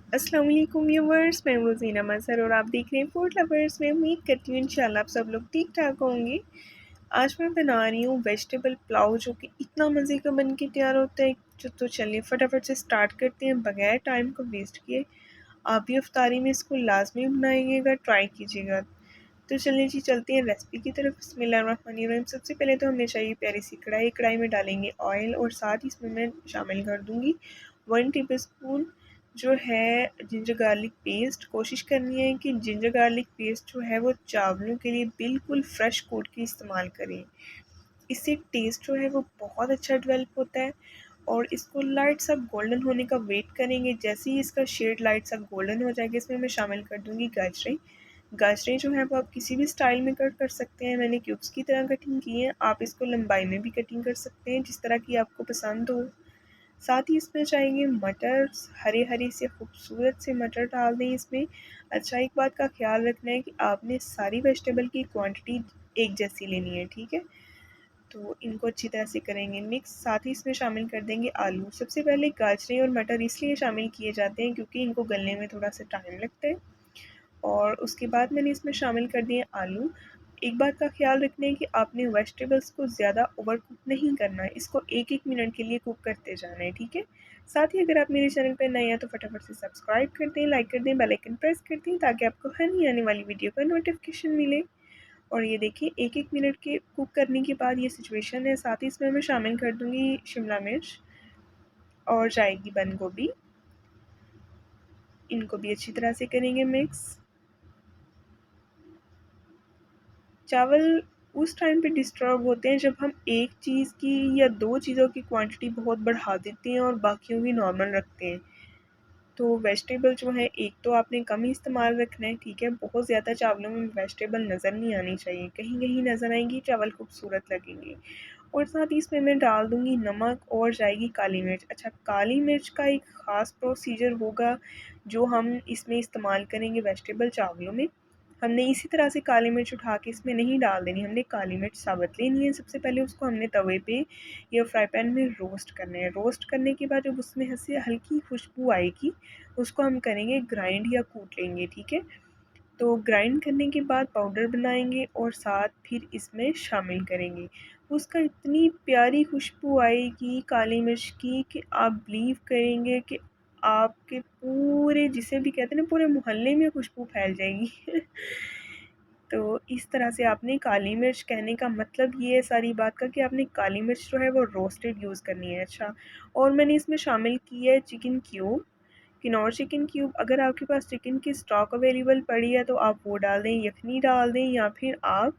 अस्सलाम वालेकुम व्यूअर्स, मैं हूँ ज़ीना मज़हर और आप देख रहे हैं फूड लवर्स। मैं उम्मीद करती हूँ इंशाल्लाह आप सब लोग ठीक ठाक होंगे। आज मैं बना रही हूँ वेजिटेबल पुलाव, जो कि इतना मज़े का बन के तैयार होता है। तो चलिए फटाफट से स्टार्ट करते हैं बगैर टाइम को वेस्ट किए। आप भी इफ्तारी में इसको लाजमी बनाइएगा, ट्राई कीजिएगा। तो चलिए जी चलते हैं रेसिपी की तरफ। बिस्मिल्लाहिर्रहमानिर्रहीम। सबसे पहले तो हमें चाहिए प्यारी सी कढ़ाई। कढ़ाई में डालेंगे ऑयल और साथ ही इसमें मैं शामिल कर दूँगी 1 टीस्पून जो है जिंजर गार्लिक पेस्ट। कोशिश करनी है कि जिंजर गार्लिक पेस्ट जो है वो चावलों के लिए बिल्कुल फ्रेश कूट के इस्तेमाल करें। इससे टेस्ट जो है वो बहुत अच्छा डेवलप होता है। और इसको लाइट सा गोल्डन होने का वेट करेंगे। जैसे ही इसका शेड लाइट सा गोल्डन हो जाएगा, इसमें मैं शामिल कर दूँगी गाजरें। गाजरें जो है वो आप किसी भी स्टाइल में कट कर सकते हैं। मैंने क्यूब्स की तरह कटिंग की है, आप इसको लंबाई में भी कटिंग कर सकते हैं, जिस तरह की आपको पसंद हो। साथ ही इसमें चाहिए मटर, हरे हरे से खूबसूरत से मटर डाल दें इसमें। अच्छा, एक बात का ख्याल रखना है कि आपने सारी वेजिटेबल की क्वांटिटी एक जैसी लेनी है, ठीक है। तो इनको अच्छी तरह से करेंगे मिक्स। साथ ही इसमें शामिल कर देंगे आलू। सबसे पहले गाजरें और मटर इसलिए शामिल किए जाते हैं क्योंकि इनको गलने में थोड़ा सा टाइम लगता है। और उसके बाद मैंने इसमें शामिल कर दिए आलू। एक बात का ख्याल रखना है कि आपने वेजिटेबल्स को ज़्यादा ओवर कुक नहीं करना है, इसको 1-1 मिनट के लिए कुक करते जाना है, ठीक है। साथ ही अगर आप मेरे चैनल पर नए हैं तो फटाफट से सब्सक्राइब कर दें, लाइक कर दें, बेल आइकन प्रेस कर दें ताकि आपको हर नई आने वाली वीडियो का नोटिफिकेशन मिले। और ये देखिए 1-1 मिनट के कुक करने के बाद ये सिचुएशन है। साथ ही इसमें मैं शामिल कर दूँगी शिमला मिर्च और जाएगी बंद गोभी। इनको भी अच्छी तरह से करेंगे मिक्स। चावल उस टाइम पे डिस्टर्ब होते हैं जब हम एक चीज़ की या 2 चीज़ों की क्वांटिटी बहुत बढ़ा देते हैं और बाकियों की नॉर्मल रखते हैं। तो वेजिटेबल जो है एक तो आपने कम ही इस्तेमाल रखना है, ठीक है। बहुत ज़्यादा चावलों में वेजिटेबल नज़र नहीं आनी चाहिए, कहीं-कहीं नज़र आएँगी, चावल खूबसूरत लगेंगे। और साथ ही इसमें मैं डाल दूँगी नमक और जाएगी काली मिर्च। अच्छा, काली मिर्च का एक ख़ास प्रोसीजर होगा जो हम इसमें इस्तेमाल करेंगे वेजिटेबल चावलों में। हमने इसी तरह से काली मिर्च उठा के इसमें नहीं डाल देनी, हमने काली मिर्च साबुत लेनी है। सबसे पहले उसको हमने तवे पे या फ्राई पैन में रोस्ट करना है। रोस्ट करने के बाद जब उसमें से हल्की खुशबू आएगी, उसको हम करेंगे ग्राइंड या कूट लेंगे, ठीक है। तो ग्राइंड करने के बाद पाउडर बनाएंगे और साथ फिर इसमें शामिल करेंगे। उसका इतनी प्यारी खुशबू आएगी काली मिर्च की कि आप बिलीव करेंगे कि आपके पूरे, जिसे भी कहते हैं ना, पूरे मोहल्ले में खुशबू फैल जाएगी। तो इस तरह से आपने काली मिर्च, कहने का मतलब ये है सारी बात का कि आपने काली मिर्च जो है वो रोस्टेड यूज़ करनी है। अच्छा, और मैंने इसमें शामिल किया है chicken cube, Kinnaur chicken cube. अगर आपके पास चिकन की स्टॉक अवेलेबल पड़ी है तो आप वो डाल दें, यखनी डाल दें, या फिर आप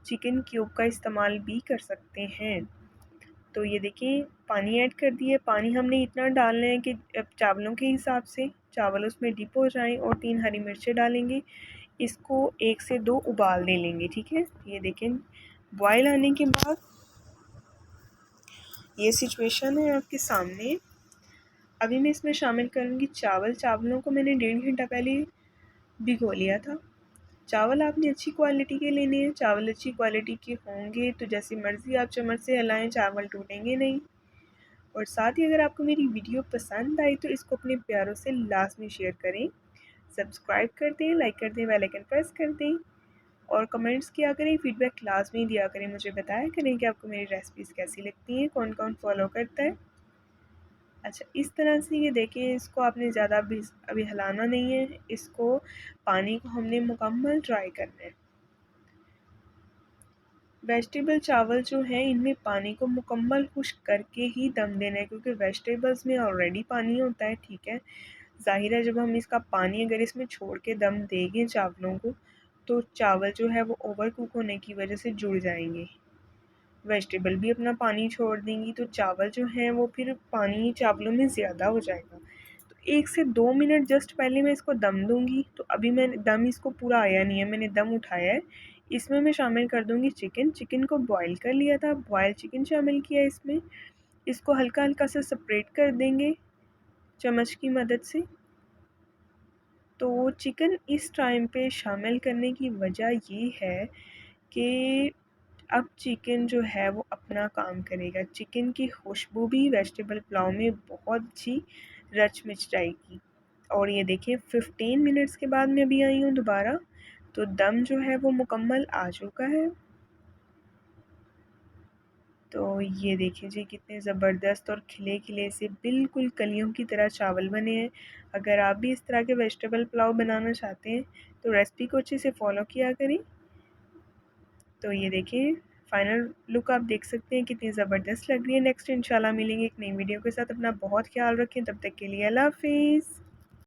चिकन क्यूब का इस्तेमाल भी कर सकते हैं। तो ये देखिए पानी ऐड कर दिए। पानी हमने इतना डालना है कि चावलों के हिसाब से चावल उसमें डिप हो जाएं। और 3 हरी मिर्चें डालेंगे। इसको 1 से 2 उबाल ले लेंगे, ठीक है। ये देखें बॉयल आने के बाद ये सिचुएशन है आपके सामने। अभी मैं इसमें शामिल करूँगी चावल। चावलों को मैंने 1.5 घंटा पहले भिगो लिया था। चावल आपने अच्छी क्वालिटी के लेने हैं। चावल अच्छी क्वालिटी के होंगे तो जैसी मर्ज़ी आप चम्मच से हिलाएं, चावल टूटेंगे नहीं। और साथ ही अगर आपको मेरी वीडियो पसंद आई तो इसको अपने प्यारों से लाज़मी शेयर करें, सब्सक्राइब कर दें, लाइक कर दें, बेल आइकन प्रेस कर दें और कमेंट्स किया करें, फीडबैक लाज़मी दिया करें। मुझे बताया करें कि आपको मेरी रेसिपीज़ कैसी लगती हैं, कौन-कौन फ़ॉलो करता है। अच्छा, इस तरह से ये देखिए, इसको आपने ज़्यादा भी अभी हिलाना नहीं है। इसको पानी को हमने मुकम्मल ड्राई करना है। वेजिटेबल चावल जो हैं इनमें पानी को मुकम्मल खुश्क करके ही दम देना है, क्योंकि वेजिटेबल्स में ऑलरेडी पानी होता है, ठीक है। ज़ाहिर है जब हम इसका पानी अगर इसमें छोड़ के दम देंगे चावलों को, तो चावल जो है वो ओवर कुक होने की वजह से जुड़ जाएंगे। वेजिटेबल भी अपना पानी छोड़ देंगी तो चावल जो हैं वो फिर पानी चावलों में ज़्यादा हो जाएगा। तो 1 से 2 मिनट जस्ट पहले मैं इसको दम दूँगी। तो अभी मैंने दम इसको पूरा आया नहीं है, मैंने दम उठाया है। इसमें मैं शामिल कर दूँगी चिकन। चिकन को बॉयल कर लिया था, बॉयल चिकन शामिल किया इसमें। इसको हल्का-हल्का सा सेपरेट कर देंगे चम्मच की मदद से। तो चिकन इस टाइम पे शामिल करने की वजह ये है कि अब चिकन जो है वो अपना काम करेगा। चिकन की खुशबू भी वेजिटेबल पुलाव में बहुत अच्छी रच मिच जाएगी। और ये देखिए 15 मिनट्स के बाद मैं अभी आई हूँ दोबारा, तो दम जो है वो मुकम्मल आ चुका है। तो ये देखिए जी कितने ज़बरदस्त और खिले खिले से बिल्कुल कलियों की तरह चावल बने हैं। अगर आप भी इस तरह के वेजिटेबल पुलाव बनाना चाहते हैं तो रेसिपी को अच्छे से फॉलो किया करें। तो ये देखिए फाइनल लुक आप देख सकते हैं कितनी ज़बरदस्त लग रही है। नेक्स्ट इंशाल्लाह मिलेंगे एक नई वीडियो के साथ। अपना बहुत ख्याल रखें, तब तक के लिए अल्लाह हाफिज़।